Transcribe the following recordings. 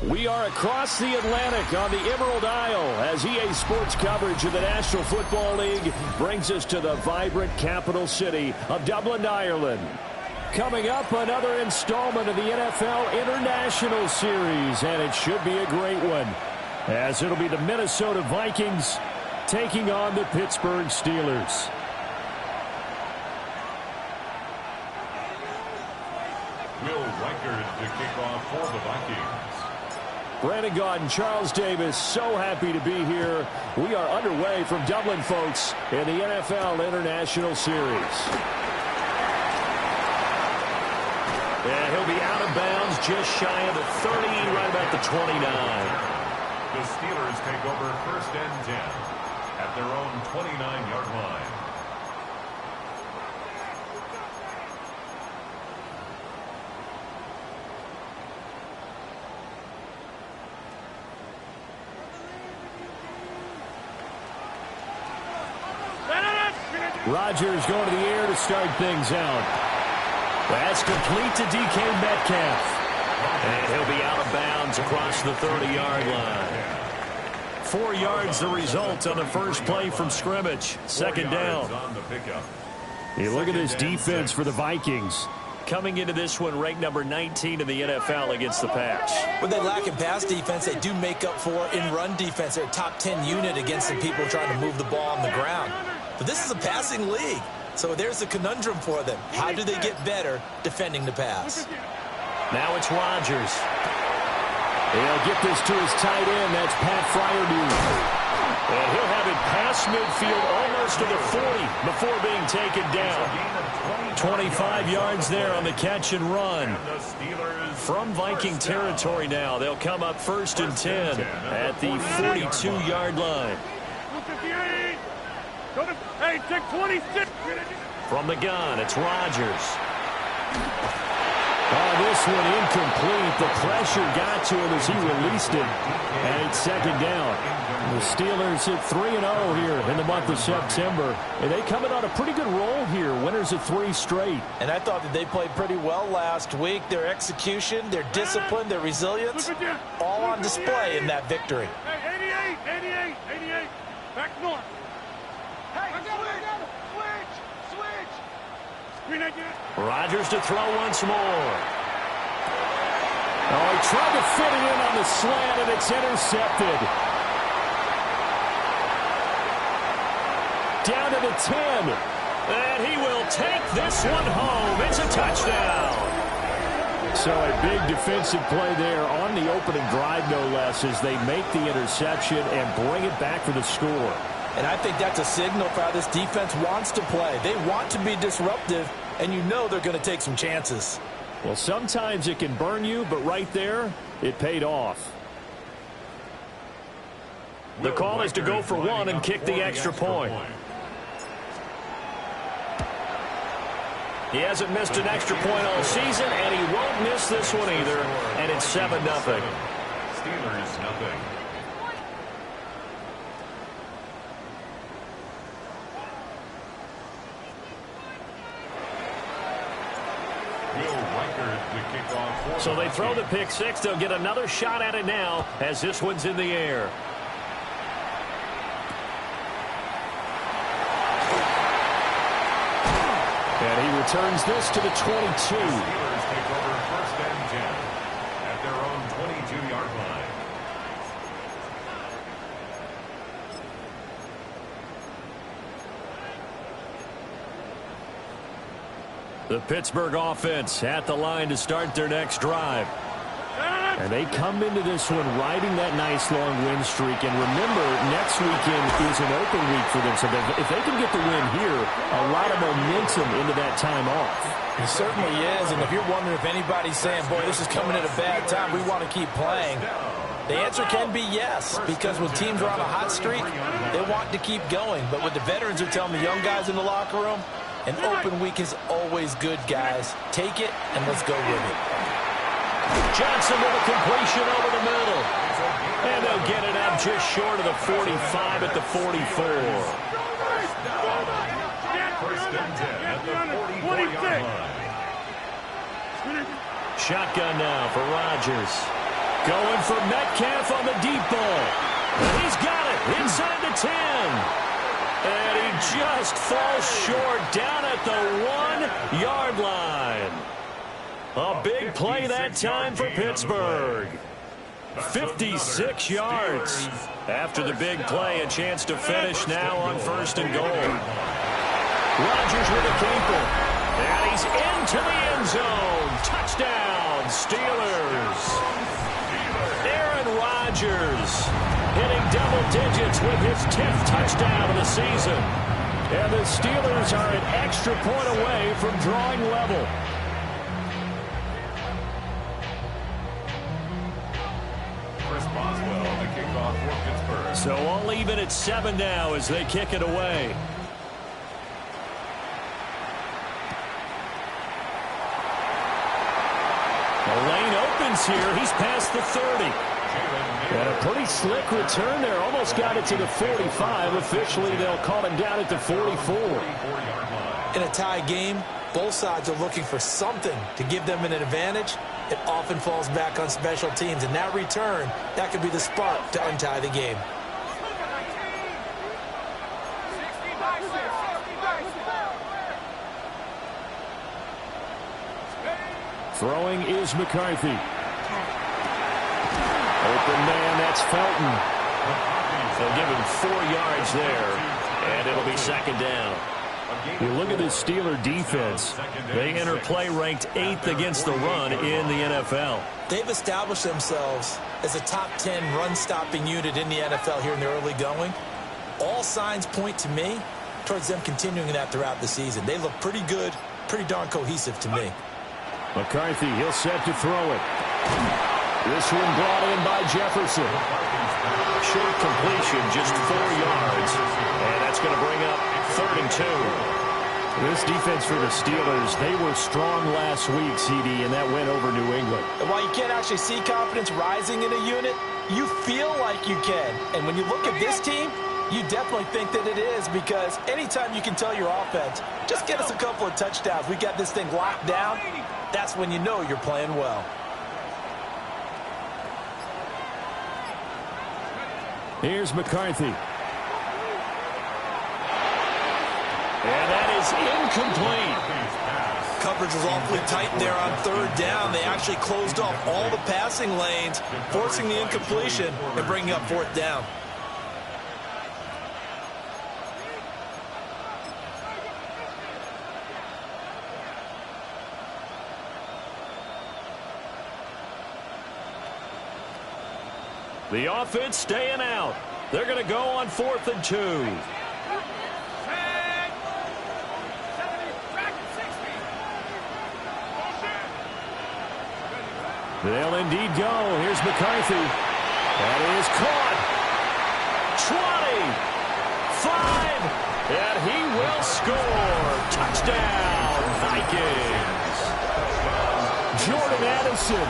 We are across the Atlantic on the Emerald Isle as EA Sports coverage of the National Football League brings us to the vibrant capital city of Dublin, Ireland. Coming up, another installment of the NFL International Series, and it should be a great one, as it'll be the Minnesota Vikings taking on the Pittsburgh Steelers. Will Reichard to kick off for the Vikings. Brandon Gaudin, Charles Davis, so happy to be here. We are underway from Dublin, folks, in the NFL International Series. And he'll be out of bounds just shy of the 30, right about the 29. The Steelers take over 1st and 10 at their own 29-yard line. Rodgers going to the air to start things out. That's complete to DK Metcalf. And he'll be out of bounds across the 30-yard line. 4 yards the result on the first play from scrimmage. Second down. You look at this defense for the Vikings. Coming into this one ranked number 19 in the NFL against the pass. When they lack in pass defense, they do make up for in run defense. They're a top 10 unit against some people trying to move the ball on the ground. But this is a passing league, so there's a conundrum for them. How do they get better defending the pass? Now it's Rodgers. He'll get this to his tight end. That's Pat Fryermuth. And he'll have it past midfield almost to the 40 before being taken down. 25 yards there on the catch and run. From Viking territory now, they'll come up 1st and 10 at the 42-yard line. From the gun, it's Rodgers. Oh, this one incomplete. The pressure got to him as he released it, and it's 2nd down. The Steelers hit 3-0 here in the month of September, and they come in on a pretty good roll here, winners of 3 straight. And I thought that they played pretty well last week. Their execution, their discipline, their resilience, all on display in that victory. 88, back north. Rodgers to throw once more. Oh, he tried to fit it in on the slant, and it's intercepted. Down to the 10. And he will take this one home. It's a touchdown. So a big defensive play there on the opening drive, no less, as they make the interception and bring it back for the score. And I think that's a signal for how this defense wants to play. They want to be disruptive, and you know they're going to take some chances. Well, sometimes it can burn you, but right there, it paid off. The call is to go for 1 and kick the extra point. He hasn't missed an extra point all season, and he won't miss this one either, and it's 7-0. Steelers, nothing. So they throw the pick 6. They'll get another shot at it now as this one's in the air. And he returns this to the 22. Steelers take over 1st and 10 at their own 22-yard line. The Pittsburgh offense at the line to start their next drive. And they come into this one riding that nice long win streak. And remember, next weekend is an open week for them. So if they can get the win here, a lot of momentum into that time off. It certainly is. And if you're wondering if anybody's saying, boy, this is coming at a bad time, we want to keep playing, the answer can be yes. Because when teams are on a hot streak, they want to keep going. But what the veterans are telling the young guys in the locker room, an open week is always good, guys. Take it, and let's go with it. Johnson with a completion over the middle. And they'll get it up just short of the 45 at the 44. 1st and 10 at the 44-yard line. Shotgun now for Rodgers. Going for Metcalf on the deep ball. And he's got it inside the 10. And he just falls short down at the 1-yard line. A big play that time for Pittsburgh. 56 yards. After the big play, a chance to finish now on 1st and goal. Rodgers with a caper. And he's into the end zone. Touchdown, Steelers. Aaron Rodgers hitting double digits with his 10th touchdown of the season. And the Steelers are an extra point away from drawing level. So all even at 7 now as they kick it away. The lane opens here. He's past the 30. And a pretty slick return there. Almost got it to the 45. Officially, they'll call him down at the 44. In a tie game, both sides are looking for something to give them an advantage. It often falls back on special teams. And that return, that could be the spark to untie the game. Throwing is McCarthy. Open man, that's Felton. They'll give him 4 yards there, and it'll be 2nd down. You look at this Steeler defense. They enter play ranked 8th against the run in the NFL. They've established themselves as a top 10 run-stopping unit in the NFL here in the early going. All signs point to me towards them continuing that throughout the season. They look pretty good pretty darn cohesive to me. McCarthy, he'll set to throw it. This one brought in by Jefferson. Short completion, just 4 yards. And that's going to bring up 3rd and 2. This defense for the Steelers, they were strong last week, CD, and that went over New England. And while you can't actually see confidence rising in a unit, you feel like you can. And when you look at this team, you definitely think that it is, because anytime you can tell your offense, just get us a couple of touchdowns, we got this thing locked down, that's when you know you're playing well. Here's McCarthy. And that is incomplete. Coverage was awfully tight there on 3rd down. They actually closed off all the passing lanes, forcing the incompletion and bringing up 4th down. The offense staying out. They're going to go on 4th and 2. They'll indeed go. Here's McCarthy. That is caught. 20. 5. And he will score. Touchdown, Vikings. Jordan Addison,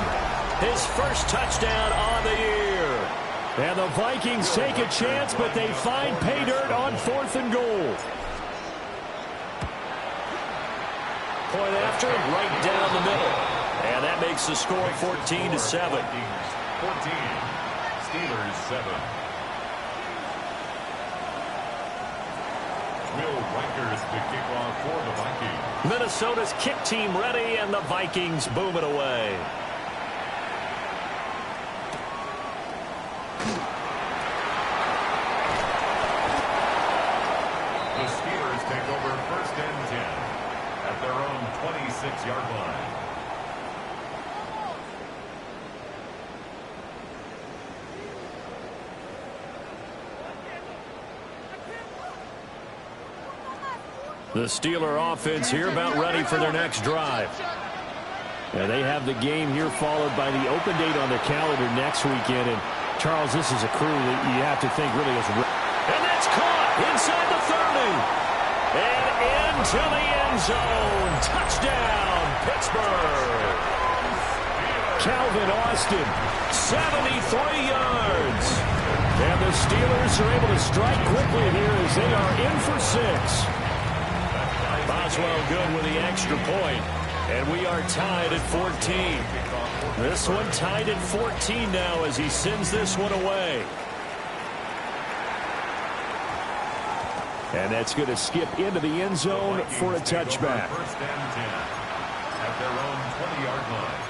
his first touchdown on the year. And the Vikings take a chance, but they find pay dirt on 4th and goal. Point after, right down the middle. And that makes the score 14-7. 14. Steelers 7. Will Rikers to kick off for the Vikings. Minnesota's kick team ready, and the Vikings boom it away. The Steelers take over 1st and 10 at their own 26-yard line. The Steeler offense here about ready for their next drive. And they have the game here followed by the open date on their calendar next weekend. And, Charles, this is a crew that you have to think really is... And that's caught inside the 30. And into the end zone. Touchdown, Pittsburgh. Calvin Austin, 73 yards. And the Steelers are able to strike quickly here as they are in for 6. Boswell good with the extra point. And we are tied at 14. This one tied at 14 now as he sends this one away. And that's going to skip into the end zone for a touchback. 1st and 10 at their own 20-yard line.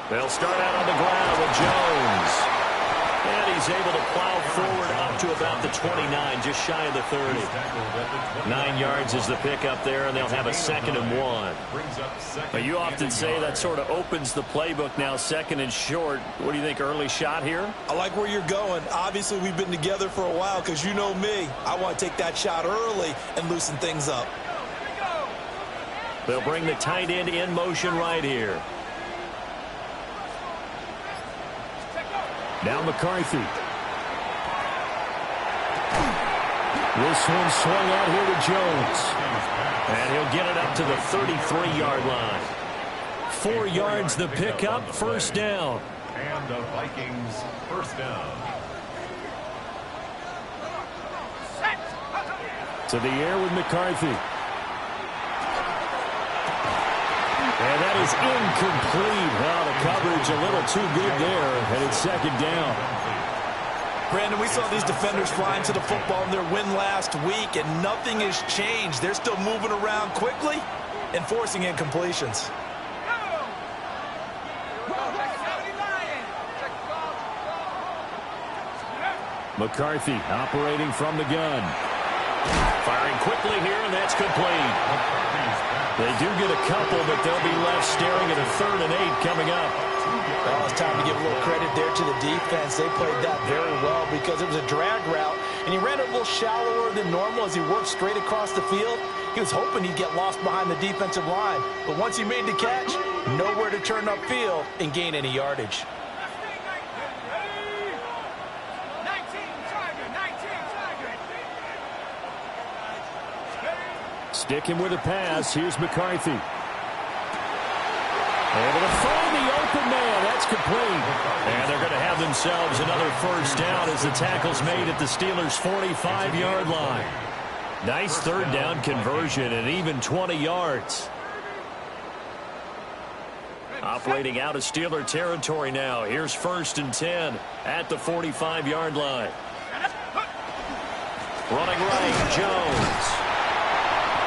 They'll start out on the ground with Jones. And he's able to plow forward up to about the 29, just shy of the 30. 9 yards is the pickup there, and they'll have a 2nd and 1. But you often say that sort of opens the playbook now, 2nd and short. What do you think, early shot here? I like where you're going. Obviously, we've been together for a while because you know me. I want to take that shot early and loosen things up. They'll bring the tight end in motion right here. Now McCarthy. This one swung out here to Jones. And he'll get it up to the 33-yard line. 4 yards the pickup, 1st down. And the Vikings 1st down. To the air with McCarthy. And that is incomplete. Well, the coverage a little too good there, and it's 2nd down. Brandon, we saw these defenders flying to the football in their win last week, and nothing has changed. They're still moving around quickly and forcing incompletions. McCarthy operating from the gun. Firing quickly here, and that's complete. They do get a couple, but they'll be left staring at a 3rd and 8 coming up. Well, it's time to give a little credit there to the defense. They played that very well because it was a drag route, and he ran it a little shallower than normal as he worked straight across the field. He was hoping he'd get lost behind the defensive line, but once he made the catch, nowhere to turn upfield and gain any yardage. Sticking with a pass. Here's McCarthy. Able to find the open man. That's complete. And they're going to have themselves another first down as the tackle's made at the Steelers' 45-yard line. Nice 3rd down conversion and even 20 yards. Operating out of Steeler territory now. Here's 1st and 10 at the 45-yard line. Running right, Jones.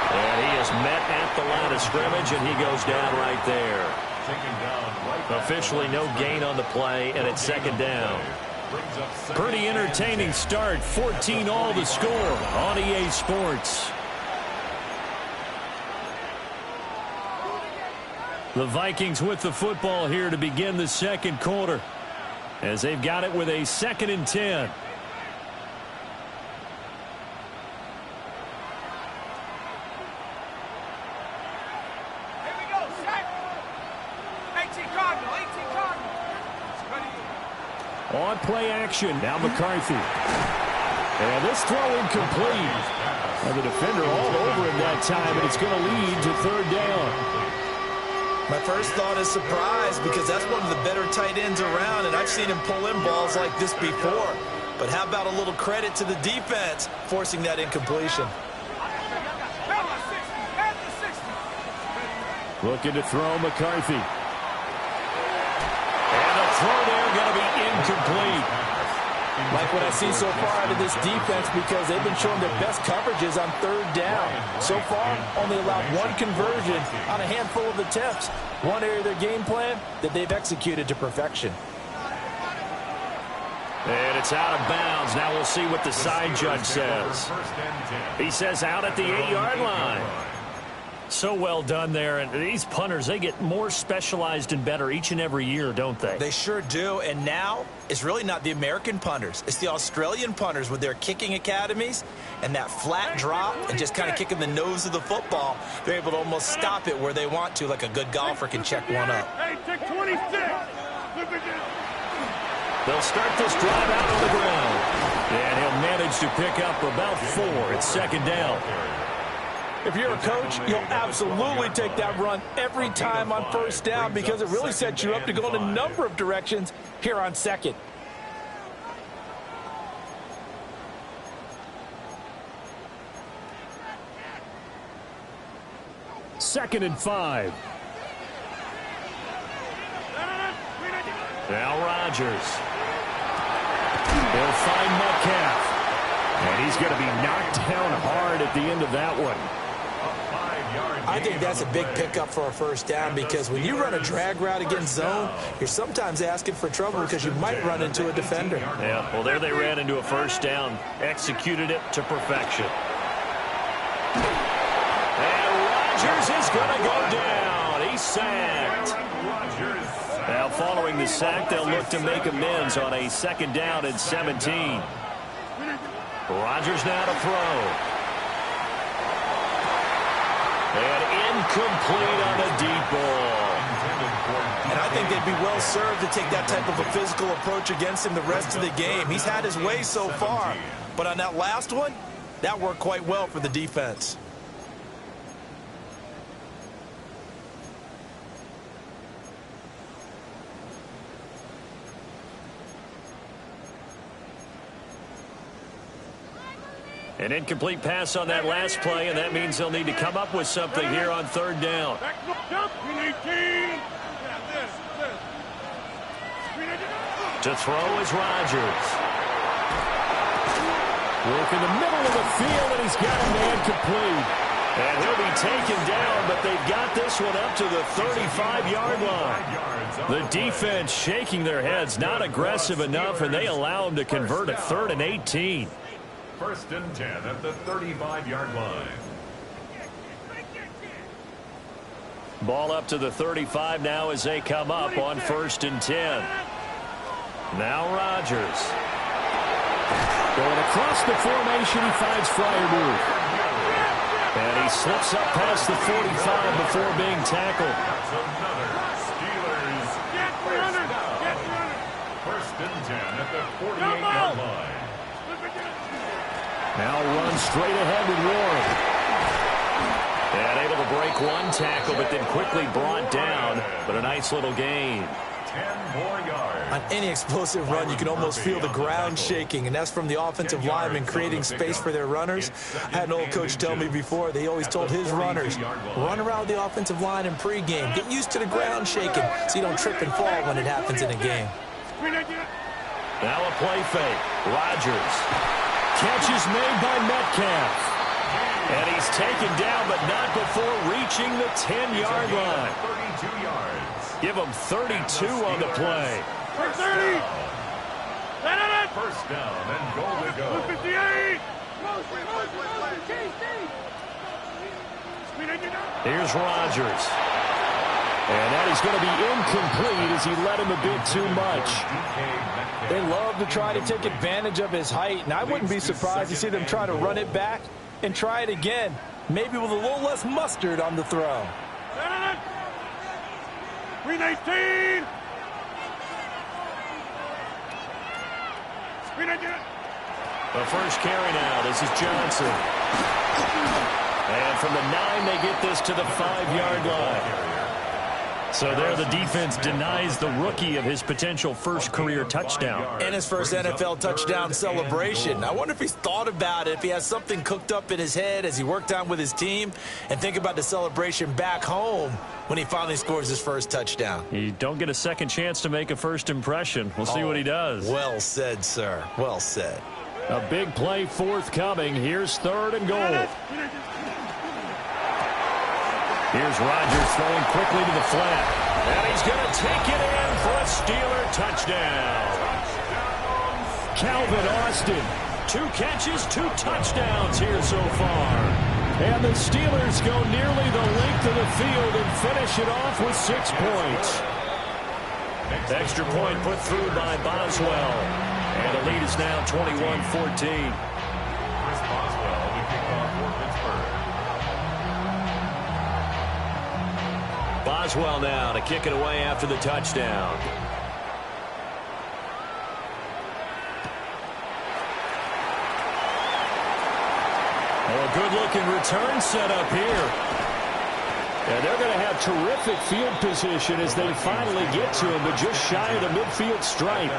And he is met at the line of scrimmage, and he goes down right there. Officially no gain on the play, and it's 2nd down. Pretty entertaining start. 14-all the score on EA Sports. The Vikings with the football here to begin the 2nd quarter, as they've got it with a 2nd and 10. On play action, now McCarthy. And this throw incomplete. And the defender all over him that time, and it's going to lead to 3rd down. My first thought is surprise because that's one of the better tight ends around, and I've seen him pull in balls like this before. But how about a little credit to the defense forcing that incompletion? Looking to throw McCarthy. And the throw there going to be incomplete. Like what I see so far out of this defense because they've been showing their best coverages on 3rd down. So far, only allowed 1 conversion on a handful of attempts. One area of their game plan that they've executed to perfection. And it's out of bounds. Now we'll see what the side judge says. He says out at the 8-yard line. So well done there. And these punters, they get more specialized and better each and every year, don't they? They sure do. And now it's really not the American punters. It's the Australian punters with their kicking academies and that flat drop and just kind of kicking the nose of the football. They're able to almost stop it where they want to, like a good golfer can check one up. Hey, take 26. They'll start this drive out on the ground. And he'll manage to pick up about 4. It's 2nd down. If you're a coach, you'll absolutely take that run every time on 1st down because it really sets you up to go in a number of directions here on 2nd. Second and 5. Now Rodgers. They'll find Metcalf. And he's going to be knocked down hard at the end of that one. I think that's a big pickup for a 1st down because when you run a drag route against zone, you're sometimes asking for trouble because you might run into a defender. Yeah, well, there they ran into a 1st down. Executed it to perfection. And Rodgers is going to go down. He's sacked. Now, following the sack, they'll look to make amends on a 2nd down and 17. Rodgers now to throw. And incomplete on a deep ball. And I think they'd be well served to take that type of a physical approach against him the rest of the game. He's had his way so far. But on that last one, that worked quite well for the defense. An incomplete pass on that last play, and that means they'll need to come up with something here on 3rd down. To throw is Rodgers. Work in the middle of the field, and he's got a man complete. And he'll be taken down, but they've got this one up to the 35-yard line. The defense shaking their heads, not aggressive enough, and they allow him to convert a 3rd and 18. First and 10 at the 35-yard line. Ball up to the 35 now as they come up on first and 10. Now Rodgers. Going across the formation, he finds Freiermuth. And he slips up past the 45 before being tackled. That's another Steelers first down. First and 10 at the 48-yard line. Now run straight ahead with Warren. And able to break one tackle, but then quickly brought down. But a nice little gain. 10 more yards. On any explosive run, you can almost feel the ground shaking, and that's from the offensive linemen creating space for their runners. I had an old coach tell me before, they always told his runners, run around the offensive line in pregame. Get used to the ground shaking so you don't trip and fall when it happens in a game. Now a play fake. Rodgers. Catch is made by Metcalf. And he's taken down, but not before reaching the 10-yard line. 32 yards. Give him 32 on the play. 30. First down and goal to go. 58. Here's Rodgers. And that is going to be incomplete as he led him a bit too much. They love to try to take advantage of his height, and I wouldn't be surprised to see them try to run it back and try it again, maybe with a little less mustard on the throw. 319. The first carry now. This is Johnson. And from the 9, they get this to the 5-yard line. So there the defense denies the rookie of his potential first career touchdown. And his first NFL touchdown celebration. I wonder if he's thought about it, if he has something cooked up in his head as he worked on with his team, and think about the celebration back home when he finally scores his first touchdown. You don't get a second chance to make a first impression. We'll see what he does. Well said, sir. Well said. A big play forthcoming. Here's third and goal. Here's Rodgers throwing quickly to the flat. And he's going to take it in for a Steeler touchdown. Calvin Austin. 2 catches, 2 touchdowns here so far. And the Steelers go nearly the length of the field and finish it off with 6 points. Extra point put through by Boswell. And the lead is now 21-14. Chris Boswell, the kickoff for Pittsburgh. Boswell now to kick it away after the touchdown. Oh, a good-looking return set up here. And they're going to have terrific field position as they finally get to him, but just shy of the midfield stripe.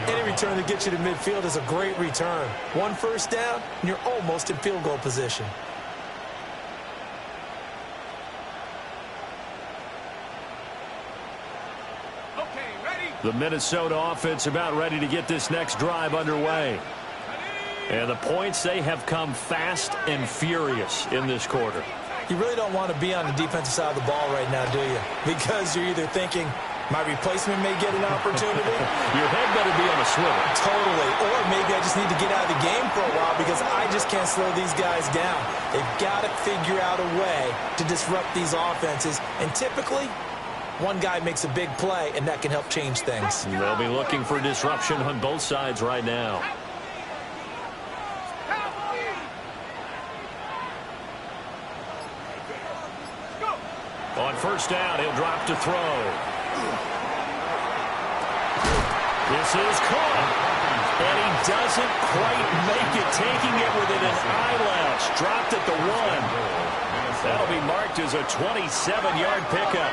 Any return that gets you to midfield is a great return. 1 first down, and you're almost in field goal position. The Minnesota offense about ready to get this next drive underway. And the points, they have come fast and furious in this quarter. You really don't want to be on the defensive side of the ball right now, do you? Because you're either thinking, my replacement may get an opportunity. Your head better be on a swivel. Totally. Or maybe I just need to get out of the game for a while because I just can't slow these guys down. They've got to figure out a way to disrupt these offenses. And typically, one guy makes a big play, and that can help change things. They'll be looking for disruption on both sides right now. On first down, he'll drop to throw. This is caught. And he doesn't quite make it, taking it within an eyelash. Dropped at the 1. That'll be marked as a 27-yard pickup.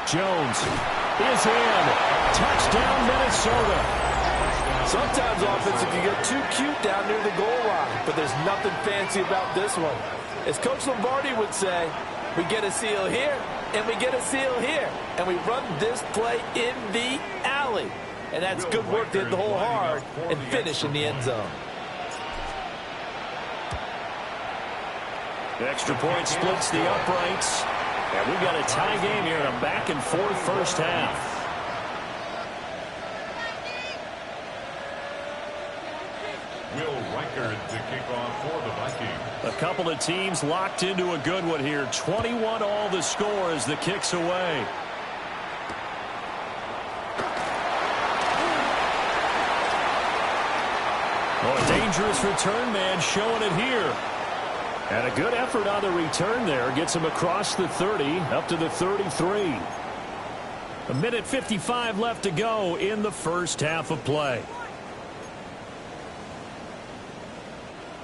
Jones is in. Touchdown, Minnesota. Sometimes offense can get too cute down near the goal line, but there's nothing fancy about this one. As Coach Lombardi would say, we get a seal here, and we get a seal here, and we run this play in the alley. And that's good work to hit the hole hard and finish in the end zone. The extra point splits the uprights. And we've got a tie game here in a back-and-forth first half. Will Reichard to kick off for the Vikings. A couple of teams locked into a good one here. 21 all the score as the kick's away. Oh, a dangerous return man showing it here. And a good effort on the return there. Gets him across the 30 up to the 33. A minute 55 left to go in the first half of play.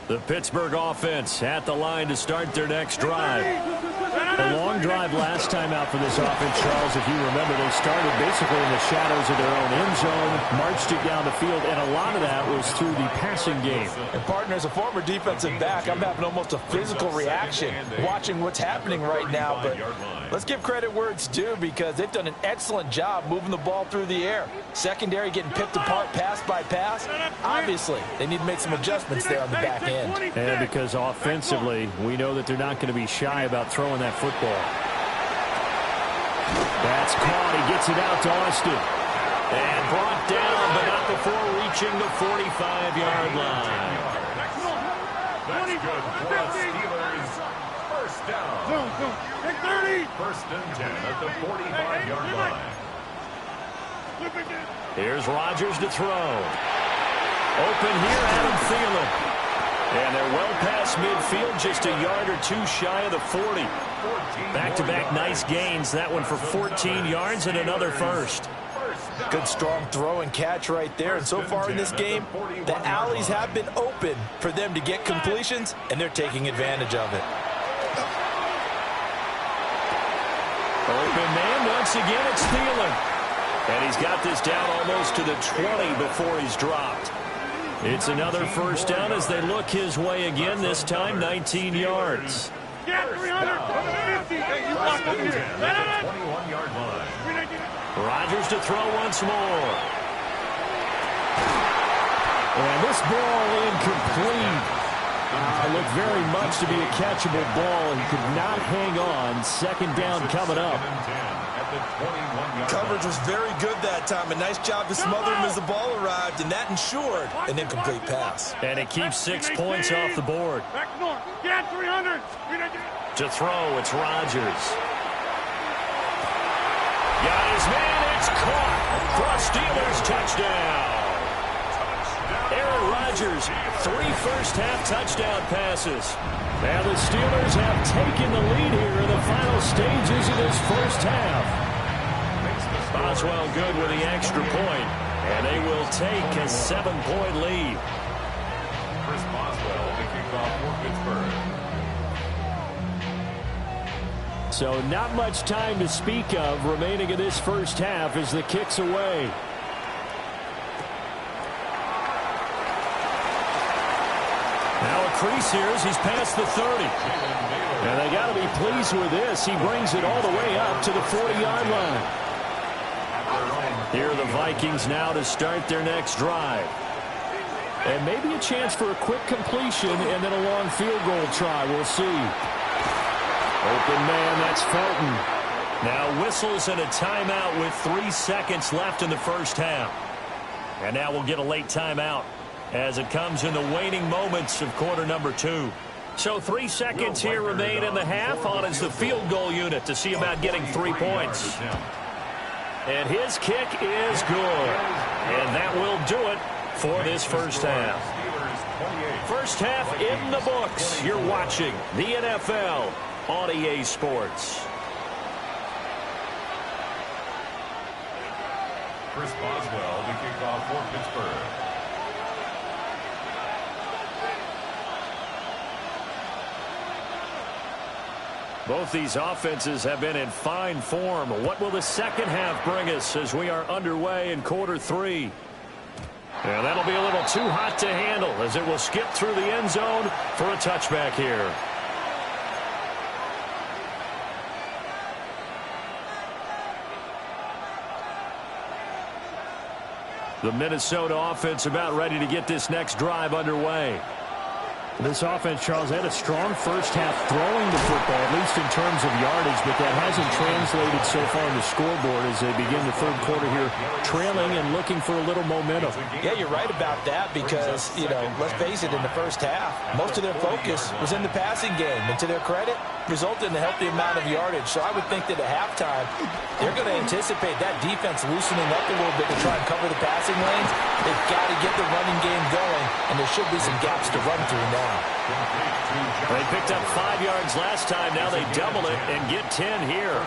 The Pittsburgh offense at the line to start their next drive. A long drive last time out for this offense, Charles. If you remember, they started basically in the shadows of their own end zone, marched it down the field, and a lot of that was through the passing game. And, partner, as a former defensive back, I'm having almost a physical reaction watching what's happening right now. But let's give credit where it's due because they've done an excellent job moving the ball through the air. Secondary getting picked apart pass by pass. Obviously, they need to make some adjustments there on the back end. And because offensively, we know that they're not going to be shy about throwing that football. That's caught. He gets it out to Austin. And brought down, but not before reaching the 45-yard line. That's good for the Steelers. First down. First and 10 at the 45-yard line. Here's Rodgers to throw. Open here, Adam Thielen. And they're well past midfield, just a yard or two shy of the 40. Back-to-back nice gains. That one for 14 yards and another first. Good strong throw and catch right there. And so far in this game, the alleys have been open for them to get completions, and they're taking advantage of it. Open man once again, it's Thielen. And he's got this down almost to the 20 before he's dropped. It's another first down as they look his way again, this time 19 yards. Rodgers to throw once more. And this ball incomplete. It looked very much to be a catchable ball. He could not hang on. Second down coming up. Coverage was very good that time. A nice job to smother him as the ball arrived, and that ensured an incomplete pass. And it keeps 6 points off the board. To throw, it's Rodgers. Got his man, it's caught for a Steelers touchdown. Aaron Rodgers, 3 first-half touchdown passes. Now the Steelers have taken the lead here in the final stages of this first half. Boswell good with the extra point, and they will take a 7-point lead. Chris Boswell to kick off for Pittsburgh. So not much time to speak of remaining in this first half as the kick's away. Now a crease here as he's past the 30. And they got to be pleased with this. He brings it all the way up to the 40-yard line. Here are the Vikings now to start their next drive. And maybe a chance for a quick completion and then a long field goal try. We'll see. Open man, that's Felton. Now whistles and a timeout with 3 seconds left in the first half. And now we'll get a late timeout as it comes in the waning moments of quarter number 2. So 3 seconds here remain in the half. On is the field goal unit to see about getting 3 points. And his kick is good. And that will do it for this first half. First half in the books. You're watching the NFL on EA Sports. Chris Boswell to kick off for Pittsburgh. Both these offenses have been in fine form. What will the second half bring us as we are underway in quarter 3? And that'll be a little too hot to handle as it will skip through the end zone for a touchback here. The Minnesota offense about ready to get this next drive underway. This offense, Charles, had a strong first half throwing the football, at least in terms of yardage, but that hasn't translated so far on the scoreboard as they begin the third quarter here, trailing and looking for a little momentum. Yeah, you're right about that because, you know, let's face it, in the first half, most of their focus was in the passing game, and to their credit, resulted in a healthy amount of yardage. So I would think that at halftime, they're going to anticipate that defense loosening up a little bit to try and cover the passing lanes. They've got to get the running game going, and there should be some gaps to run through now. They picked up 5 yards last time. Now they double it and get 10 here.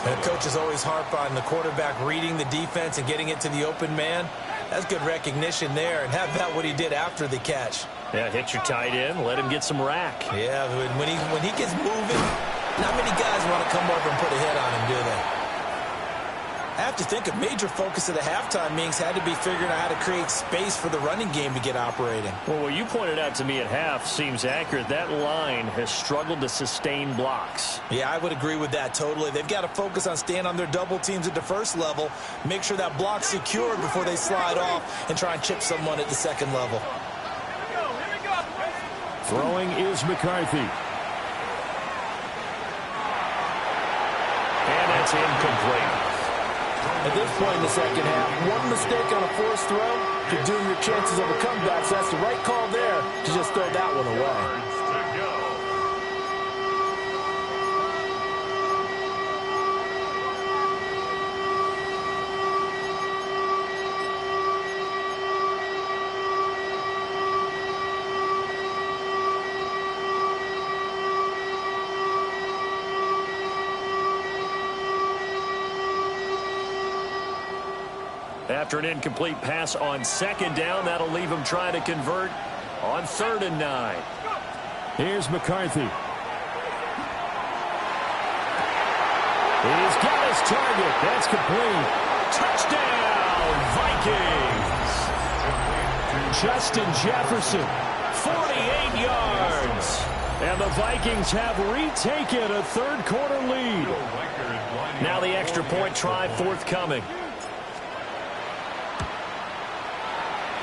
And coaches always harp on the quarterback reading the defense and getting it to the open man. That's good recognition there. And how about what he did after the catch? Yeah, hit your tight end, let him get some rack. Yeah, when he gets moving, not many guys want to come over and put a hit on him, do they? I have to think a major focus of the halftime meetings had to be figuring out how to create space for the running game to get operating. Well, what you pointed out to me at half seems accurate. That line has struggled to sustain blocks. Yeah, I would agree with that totally. They've got to focus on staying on their double teams at the first level, make sure that block's secured before they slide off and try and chip someone at the second level. Throwing is McCarthy. And that's incomplete. At this point in the second half, one mistake on a forced throw could doom your chances of a comeback, so that's the right call there to just throw that one away. After an incomplete pass on second down, that'll leave him trying to convert on 3rd and 9. Here's McCarthy. He's got his target. That's complete. Touchdown, Vikings. Justin Jefferson, 48 yards. And the Vikings have retaken a third quarter lead. Now the extra point try forthcoming.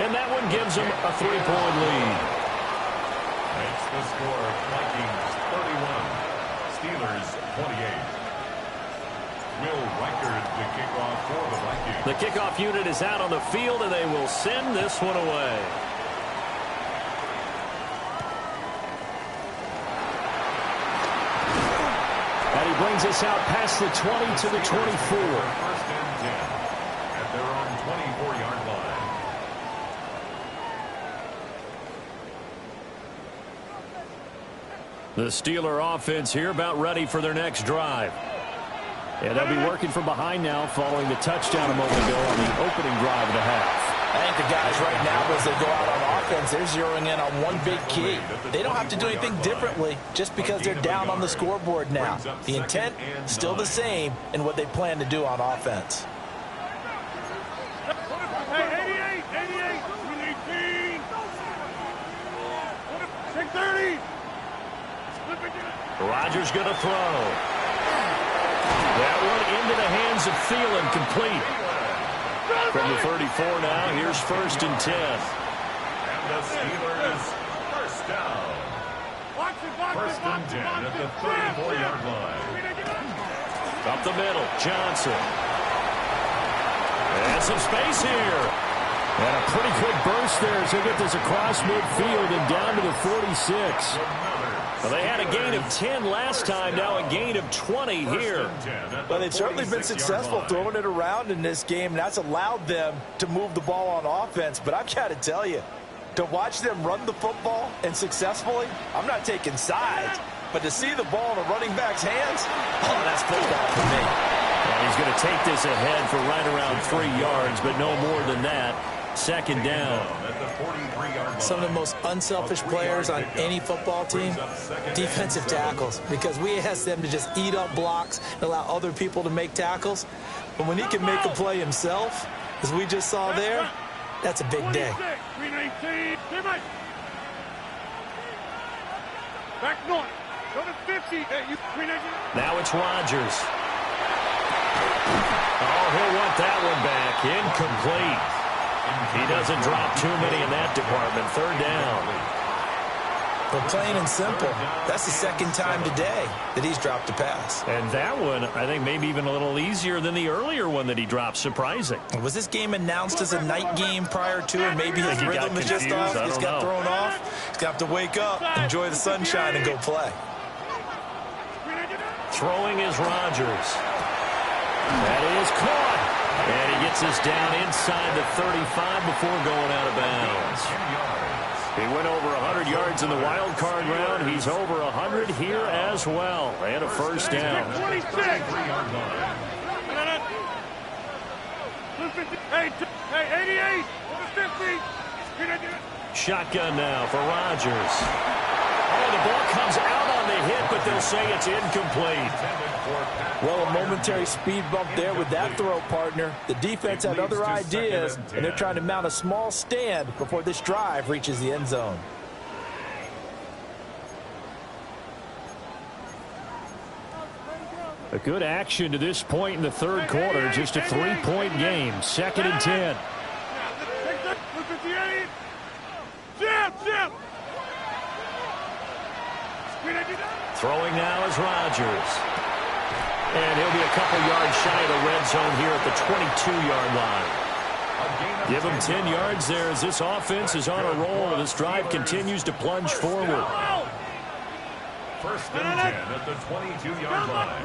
And that one gives them a 3-point lead. Makes the score Vikings 31, Steelers 28. Will Reichard the kickoff for the Vikings. The kickoff unit is out on the field, and they will send this one away. And he brings us out past the 20 to the 24. First and 10 at their own 24-yard line. The Steeler offense here about ready for their next drive. And they'll be working from behind now following the touchdown a moment ago on the opening drive of the half. I think the guys right now, as they go out on offense, they're zeroing in on one big key. They don't have to do anything differently just because they're down on the scoreboard now. The intent, still the same in what they plan to do on offense. Hey, 88, 18. 630. Rodgers going to throw. That one into the hands of Thielen, complete. From the 34 now, here's 1st and 10. And the Steelers first down. First and 10 at the 34-yard line. Up the middle, Johnson. And some space here. And a pretty quick burst there as he'll get this across midfield and down to the 46. Well, they had a gain of 10 last time, now a gain of 20 here. Well, they've certainly been successful throwing it around in this game, and that's allowed them to move the ball on offense. But I've got to tell you, to watch them run the football and successfully, I'm not taking sides, but to see the ball in a running back's hands, oh, that's football for me. Well, he's going to take this ahead for right around 3 yards, but no more than that. 2nd down. Some of the most unselfish players on any football team, defensive tackles, because we ask them to just eat up blocks and allow other people to make tackles. But when he can make a play himself, as we just saw there, that's a big day. Back north. Go to 50. Now it's Rodgers. Oh, he'll want that one back. Incomplete. He doesn't drop too many in that department. 3rd down. But plain and simple, that's the second time today that he's dropped a pass. And that one, I think, maybe even a little easier than the earlier one that he dropped. Surprising. Was this game announced as a night game prior to, and maybe his rhythm is just off? He's got thrown off. He's got to wake up, enjoy the sunshine, and go play. Throwing is Rodgers. That is caught. And he gets us down inside the 35 before going out of bounds. He went over 100 yards in the wild card round. He's over 100 here as well. And a first down. 26. Hey, 88. 50. Shotgun now for Rodgers. Oh, the ball comes out on the hit, but they'll say it's incomplete. Well, a momentary speed bump there with that throw, partner. The defense had other ideas, and they're trying to mount a small stand before this drive reaches the end zone. A good action to this point in the third quarter. Just a 3-point game. 2nd and 10. Throwing now is Rodgers. And he'll be a couple yards shy of the red zone here at the 22-yard line. Give him 10 yards there as this offense is on a roll, and this drive continues to plunge forward. 1st and 10 at the 22-yard line.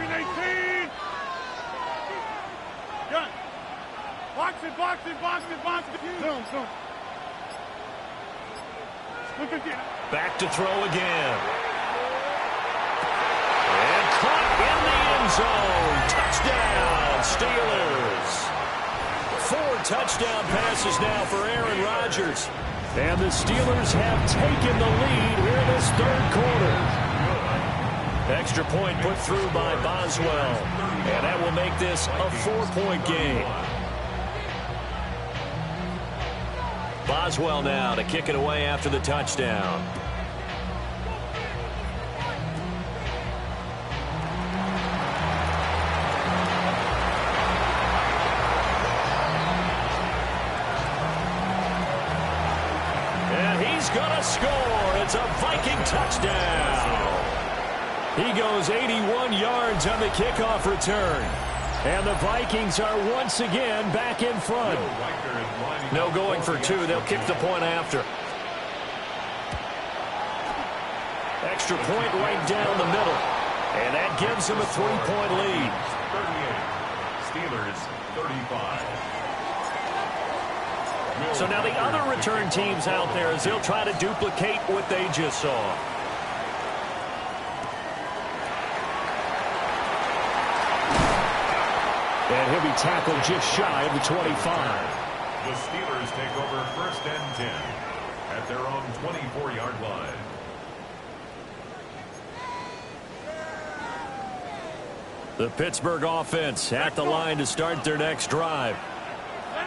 Back to throw again. And caught in the end zone. Touchdown, Steelers. 4 touchdown passes now for Aaron Rodgers. And the Steelers have taken the lead here in this third quarter. Extra point put through by Boswell. And that will make this a 4-point game. Boswell now to kick it away after the touchdown. And he's gonna score. It's a Viking touchdown. He goes 81 yards on the kickoff return. And the Vikings are once again back in front. No going for 2. They'll kick the point after. Extra point right down the middle. And that gives them a 3-point lead. 38. Steelers 35. So now the other return teams out there as they'll try to duplicate what they just saw. And he'll be tackled just shy of the 25. The Steelers take over 1st and 10 at their own 24-yard line. The Pittsburgh offense at the line to start their next drive.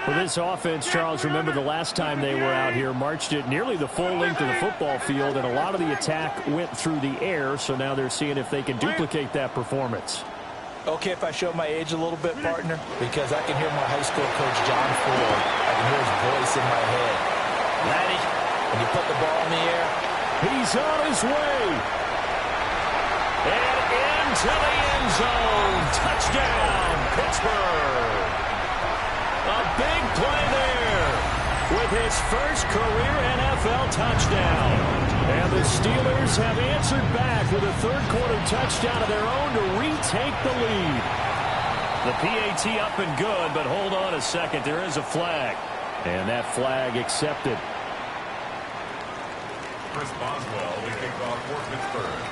For this offense, Charles, remember the last time they were out here, marched it nearly the full length of the football field, and a lot of the attack went through the air, so now they're seeing if they can duplicate that performance. Okay, if I show my age a little bit, partner, because I can hear my high school coach, John Ford. I can hear his voice in my head. Laddie, when you put the ball in the air, he's on his way. And into the end zone. Touchdown, Pittsburgh. A big play there with his first career NFL touchdown. And the Steelers have answered back with a third-quarter touchdown of their own to retake the lead. The PAT up and good, but hold on a second. There is a flag. And that flag accepted. Chris Boswell, the kickoff for Pittsburgh.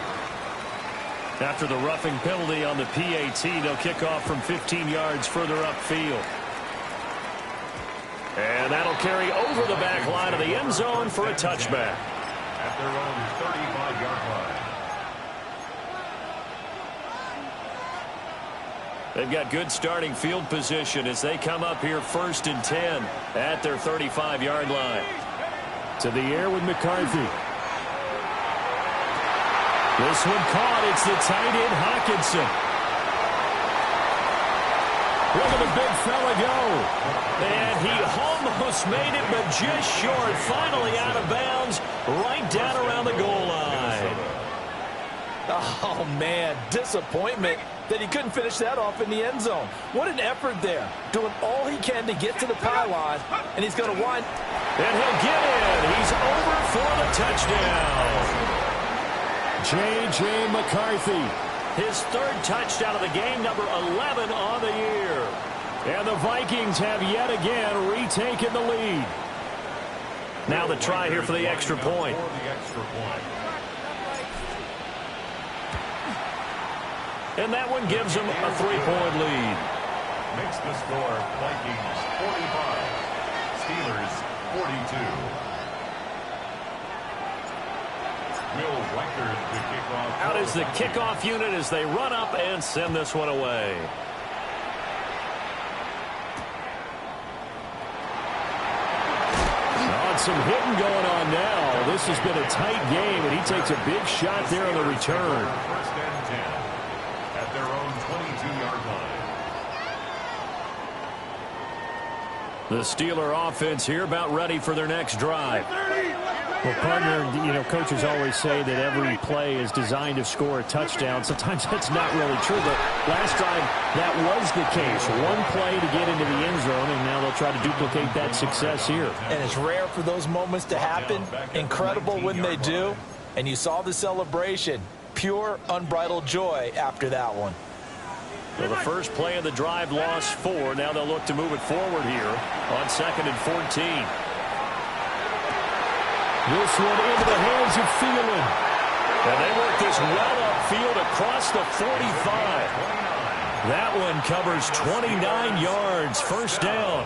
After the roughing penalty on the PAT, they'll kick off from 15 yards further upfield. And that'll carry over the back line of the end zone for a touchback. At their own 35-yard line. They've got good starting field position as they come up here 1st and 10 at their 35-yard line. To the air with McCarthy. This one caught. It's the tight end, Hawkinson. Look at the big fella go. And he almost made it, but just short. Finally out of bounds, right down around the goal line. Oh, man, disappointment that he couldn't finish that off in the end zone. What an effort there, doing all he can to get to the pylon, and he's going to wind. And he'll get in. He's over for the touchdown. J.J. McCarthy, his third touchdown of the game, number 11 on the year. And the Vikings have yet again retaken the lead. Now the try here for the extra point. And that one gives them a 3-point lead. Makes the score Vikings 45, Steelers 42. Will Reichard to kick off. Out is the kickoff unit as they run up and send this one away. Some hitting going on now. This has been a tight game, and he takes a big shot there on the return. First and 10 at their own 22-yard line. The Steeler offense here about ready for their next drive. Well, partner, you know, coaches always say that every play is designed to score a touchdown. Sometimes that's not really true, but last drive that was the case. One play to get into the end zone, and now they'll try to duplicate that success here. And it's rare for those moments to happen. Incredible when they do. And you saw the celebration. Pure, unbridled joy after that one. Well, the first play of the drive lost 4. Now they'll look to move it forward here on 2nd and 14. This one into the hands of Thielen. And they work this well upfield across the 45. That one covers 29 yards. First down.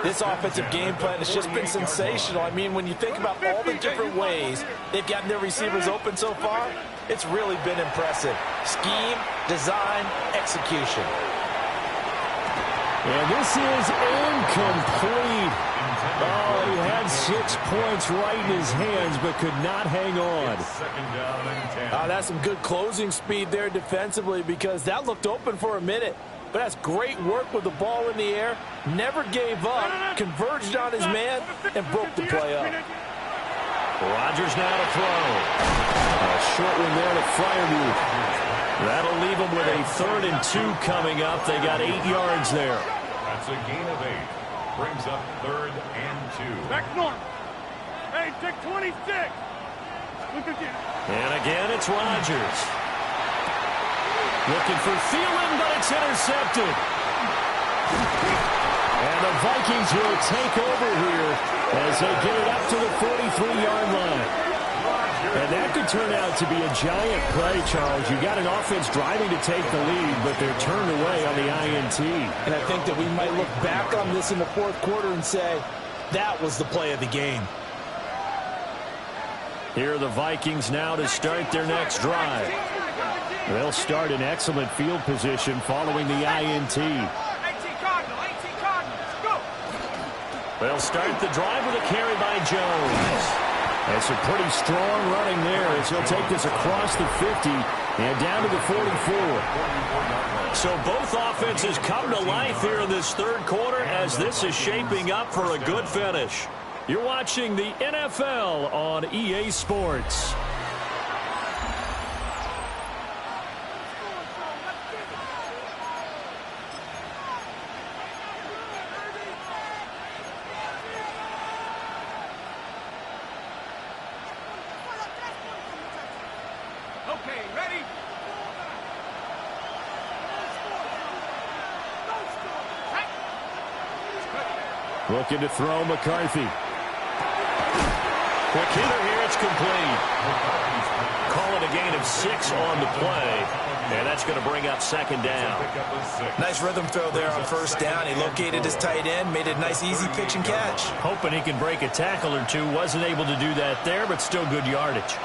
This offensive game plan has just been sensational. I mean, when you think about all the different ways they've gotten their receivers open so far, it's really been impressive. Scheme, design, execution. And this is incomplete. Oh, he had 6 points right in his hands, but could not hang on. Second down and 10. That's some good closing speed there defensively, because that looked open for a minute. But that's great work with the ball in the air. Never gave up, converged on his man, and broke the play up. Rodgers now to throw. A short one there to Freiermuth. That'll leave them with a 3rd and 2 coming up. They got 8 yards there. That's a gain of 8. Brings up 3rd and 2. Back north. Hey, take 26. Look again. And again, it's Rodgers. Looking for Thielen, but it's intercepted. And the Vikings will take over here as they get it up to the 43-yard line. And that could turn out to be a giant play, Charles. You got an offense driving to take the lead, but they're turned away on the INT. And I think that we might look back on this in the 4th quarter and say, that was the play of the game. Here are the Vikings now to start their next drive. They'll start in excellent field position following the INT. They'll start the drive with a carry by Jones. That's a pretty strong running there as he'll take this across the 50 and down to the 44. So both offenses come to life here in this 3rd quarter as this is shaping up for a good finish. You're watching the NFL on EA Sports. Okay, ready? Looking to throw McCarthy. Quick hitter here, it's complete. Call it a gain of 6 on the play, and that's going to bring up 2nd down. Nice rhythm throw there on 1st down. He located his tight end, made a nice easy pitch and catch. Hoping he can break a tackle or two. Wasn't able to do that there, but still good yardage.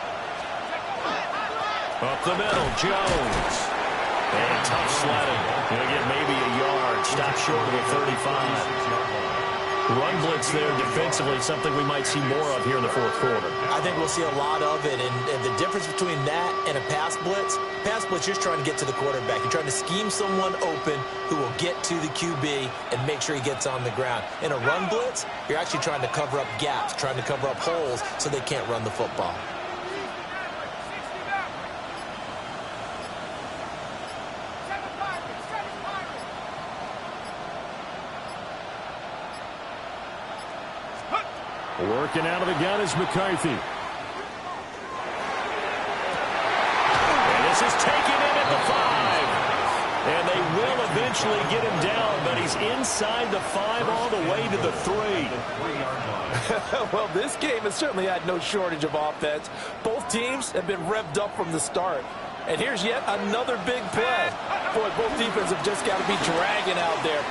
Up the middle, Jones. And tough sledding. He'll get maybe a yard. Stop short of the 35. Run blitz there defensively, something we might see more of here in the 4th quarter. I think we'll see a lot of it, and the difference between that and a pass blitz, you're just trying to get to the quarterback. You're trying to scheme someone open who will get to the QB and make sure he gets on the ground. In a run blitz, you're actually trying to cover up gaps, trying to cover up holes so they can't run the football. Working out of the gun is McCarthy. And this is taken in at the 5. And they will eventually get him down, but he's inside the 5 all the way to the 3. Well, this game has certainly had no shortage of offense. Both teams have been revved up from the start. And here's yet another big play. Boy, both defenses have just got to be dragging out there.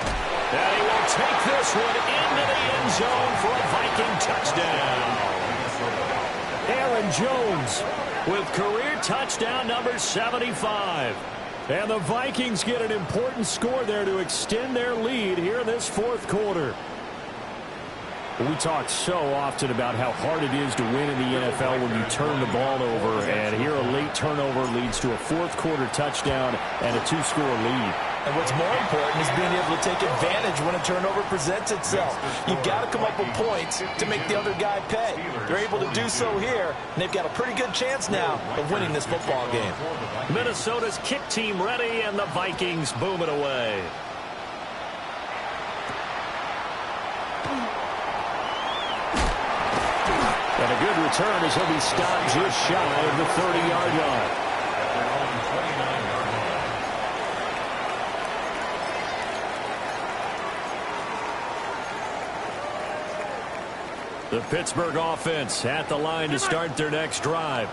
And he will take this one into the end zone for a Viking touchdown. Aaron Jones with career touchdown number 75. And the Vikings get an important score there to extend their lead here in this fourth quarter. We talk so often about how hard it is to win in the NFL when you turn the ball over. And here a late turnover leads to a fourth quarter touchdown and a 2-score lead. And what's more important is being able to take advantage when a turnover presents itself. You've got to come up with points to make the other guy pay. They're able to do so here, and they've got a pretty good chance now of winning this football game. Minnesota's kick team ready, and the Vikings boom it away. And a good return as he'll be stopped just shy of the 30-yard line. The Pittsburgh offense at the line to start their next drive.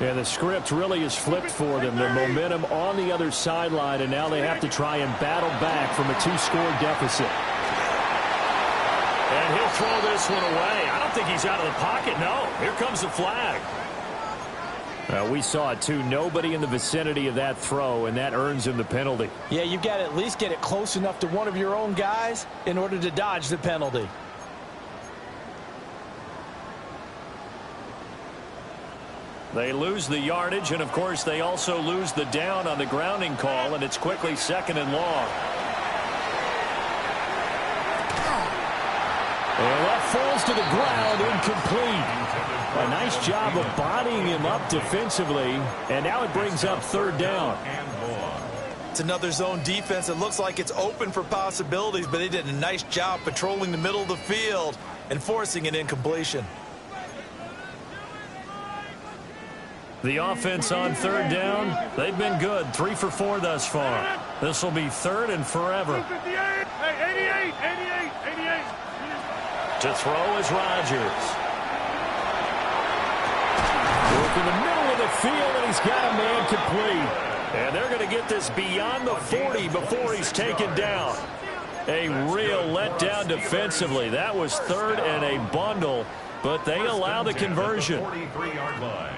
And the script really is flipped for them. Their momentum on the other sideline, and now they have to try and battle back from a 2-score deficit. And he'll throw this one away. I don't think he's out of the pocket. No, here comes the flag. We saw it, too. Nobody in the vicinity of that throw, and that earns him the penalty. Yeah, you've got to at least get it close enough to one of your own guys in order to dodge the penalty. They lose the yardage, and, of course, they also lose the down on the grounding call, and it's quickly 2nd and long. And that falls to the ground, incomplete. A nice job of bodying him up defensively, and now it brings up 3rd down. It's another zone defense. It looks like it's open for possibilities, but they did a nice job patrolling the middle of the field and forcing an incompletion. The offense on 3rd down, they've been good. 3 for 4 thus far. This will be 3rd and forever. Hey, 88. To throw is Rodgers. Working the middle of the field, and he's got a man complete. And they're going to get this beyond the 40 before he's taken down. A real letdown defensively. That was 3rd and a bundle, but they allow the conversion. 43-yard line.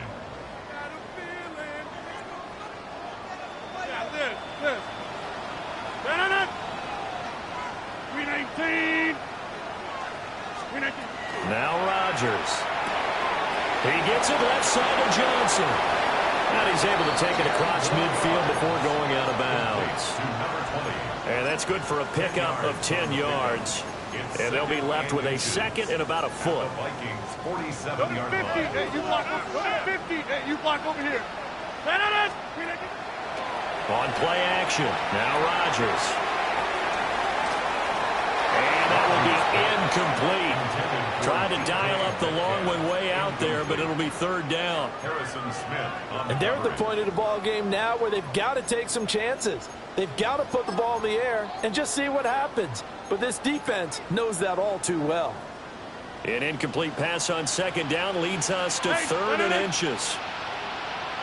Now Rodgers. He gets it left side to Johnson. And he's able to take it across midfield before going out of bounds. And that's good for a pickup of 10 yards. And they'll be left with a 2nd and about a foot. Vikings 47-yard line. Hey, you block over 50. Hey, you block over here. On play action. Now Rodgers. And that will be incomplete. Trying to dial up the long one way out there, but it'll be 3rd down. And they're at the point of the ball game now where they've got to take some chances. They've got to put the ball in the air and just see what happens. But this defense knows that all too well. An incomplete pass on 2nd down leads us to 3rd and inches.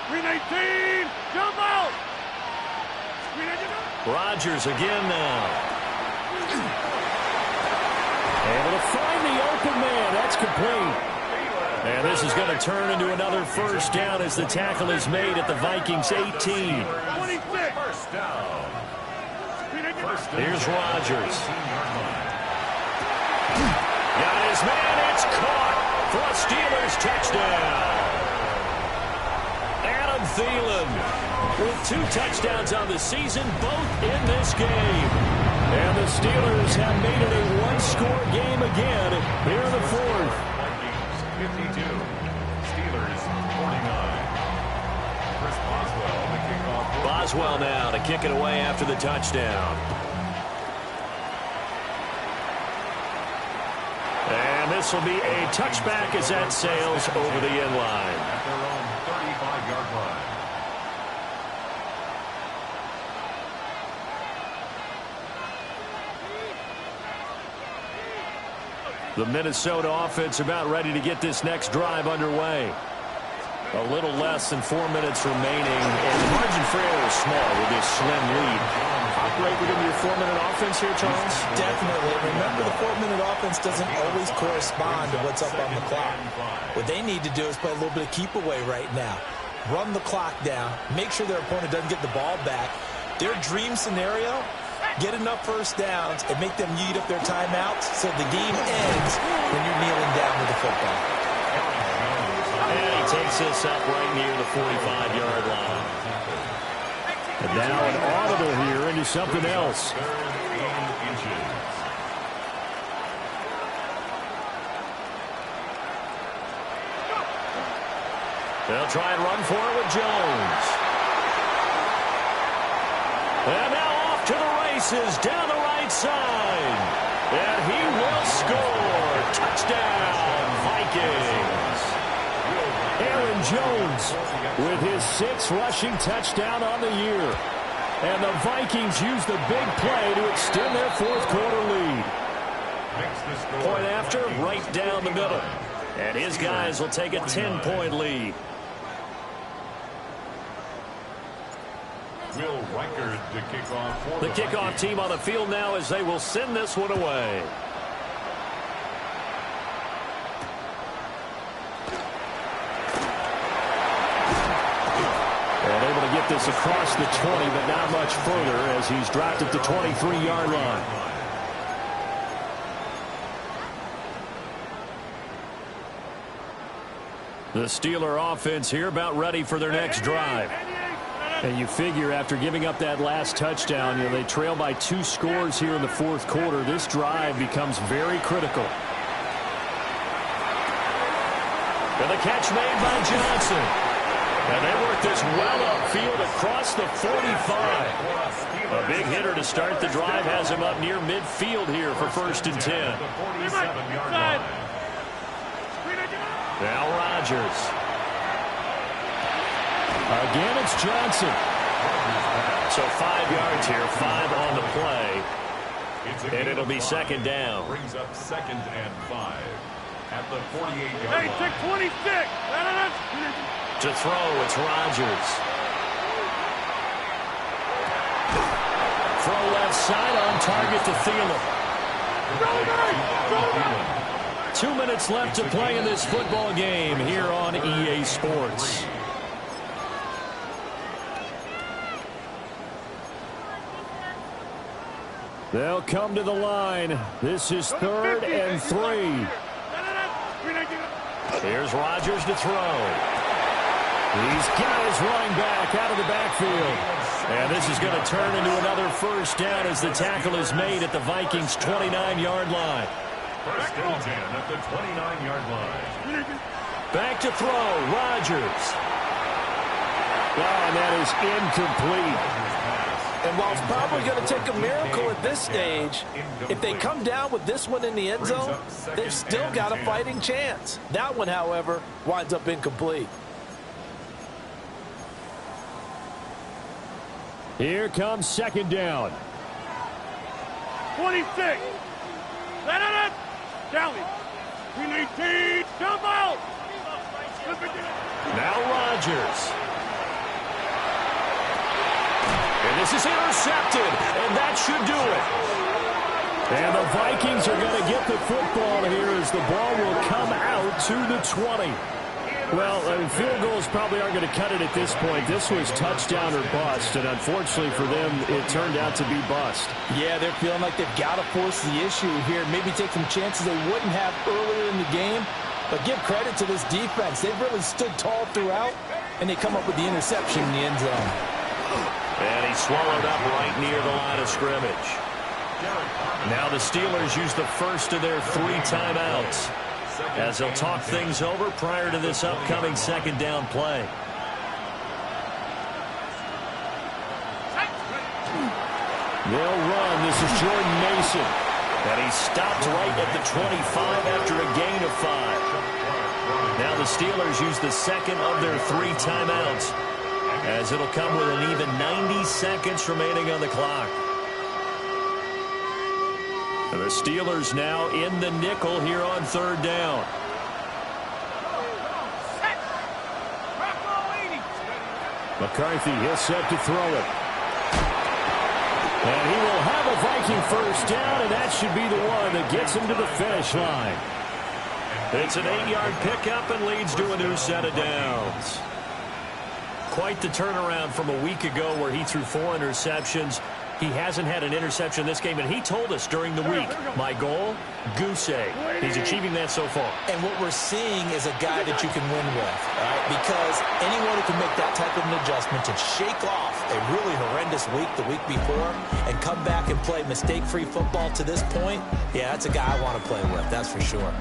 Green 18, jump out! Rodgers again now. Able to find the open man. That's complete. And this is going to turn into another 1st down as the tackle is made at the Vikings 18. 1st down. Here's Rodgers. Got his man. It's caught for a Steelers touchdown. Adam Thielen with 2 touchdowns on the season, both in this game. And the Steelers have made it a 1-score game again here in the 4th. Vikings 52, Steelers 49. Chris Boswell, the kickoff. Boswell now to kick it away after the touchdown. And this will be a touchback as that sails over the end line. At their own 35-yard line. The Minnesota offense about ready to get this next drive underway. A little less than 4 minutes remaining, and the margin for error is small with this slim lead. Operate within your 4-minute offense here, Charles? Definitely. Remember, the 4-minute offense doesn't always correspond to what's up on the clock. What they need to do is play a little bit of keep away right now. Run the clock down. Make sure their opponent doesn't get the ball back. Their dream scenario, get enough first downs and make them eat up their timeouts so the game ends when you're kneeling down with the football. And he takes this up right near the 45-yard line. And now an audible here into something else. They'll try and run for it with Jones. And now off to the races down the right side. And he will score. Touchdown, Vikings. Aaron Jones with his 6th rushing touchdown on the year. And the Vikings use the big play to extend their 4th quarter lead. Point after, right down the middle. And his guys will take a 10-point lead. Will Reichard to kick off for the kickoff team on the field now as they will send this one away. And able to get this across the 20, but not much further as he's dropped at the 23-yard line. The Steeler offense here about ready for their next drive. And you figure after giving up that last touchdown, they trail by 2 scores here in the 4th quarter. This drive becomes very critical. And the catch made by Johnson. And they work this well upfield across the 45. A big hitter to start the drive has him up near midfield here for 1st and 10. Now Rodgers. Again, it's Johnson. So 5 yards here, 5 on the play. And it'll be 2nd down. Brings up 2nd and 5 at the 48-yard line. Hey, take 26. To throw, it's Rodgers. Throw left side on target to Thielen. 2 minutes left to play in this football game here on EA Sports. They'll come to the line. This is 3rd and 3. Here's Rodgers to throw. He's got his running back out of the backfield. And this is going to turn into another 1st down as the tackle is made at the Vikings' 29-yard line. 1st and 10 at the 29-yard line. Back to throw. Rodgers. Oh, and that is incomplete. And while it's probably going to take a miracle at this stage, if they come down with this one in the end zone, they've still got a fighting chance. That one, however, winds up incomplete. Here comes 2nd down. 26. Downey. 319. Jump out. Now Rodgers. And this is intercepted, and that should do it. And the Vikings are going to get the football here as the ball will come out to the 20. Well, field goals probably aren't going to cut it at this point. This was touchdown or bust, and unfortunately for them, it turned out to be bust. Yeah, they're feeling like they've got to force the issue here. Maybe take some chances they wouldn't have earlier in the game. But give credit to this defense. They've really stood tall throughout, and they come up with the interception in the end zone. And he swallowed up right near the line of scrimmage. Now the Steelers use the first of their 3 timeouts as they'll talk things over prior to this upcoming 2nd down play. They'll run. This is Jordan Mason. And he stopped right at the 25 after a gain of 5. Now the Steelers use the second of their 3 timeouts, as it'll come with an even 90 seconds remaining on the clock. And the Steelers now in the nickel here on 3rd down. McCarthy, he'll set to throw it. And he will have a Viking first down, and that should be the one that gets him to the finish line. It's an 8-yard pickup and leads to a new set of downs. Quite the turnaround from a week ago where he threw 4 interceptions. He hasn't had an interception this game, and he told us during the week, my goal, goose egg. He's achieving that so far. And what we're seeing is a guy that you can win with, right? Because anyone who can make that type of an adjustment to shake off a really horrendous week the week before and come back and play mistake-free football to this point, yeah, that's a guy I want to play with, that's for sure.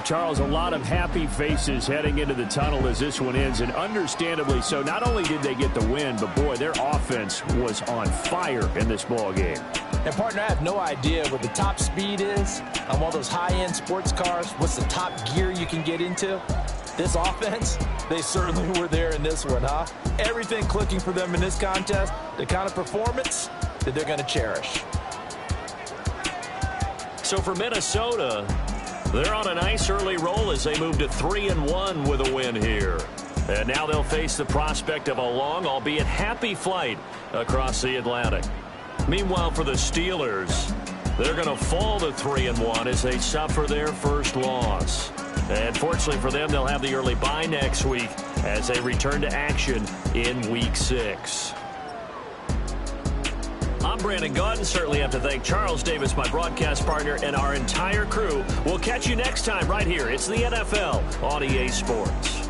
Charles, a lot of happy faces heading into the tunnel as this one ends, and understandably so. Not only did they get the win, but, boy, their offense was on fire in this ball game. And, partner, I have no idea what the top speed is on one of those high-end sports cars. What's the top gear you can get into? This offense, they certainly were there in this one, huh? Everything clicking for them in this contest, the kind of performance that they're going to cherish. So for Minnesota, they're on a nice early roll as they move to 3-1 with a win here. And now they'll face the prospect of a long, albeit happy flight across the Atlantic. Meanwhile, for the Steelers, they're going to fall to 3-1 as they suffer their first loss. And fortunately for them, they'll have the early bye next week as they return to action in Week 6. I'm Brandon Gaudin. Certainly have to thank Charles Davis, my broadcast partner, and our entire crew. We'll catch you next time right here. It's the NFL on EA Sports.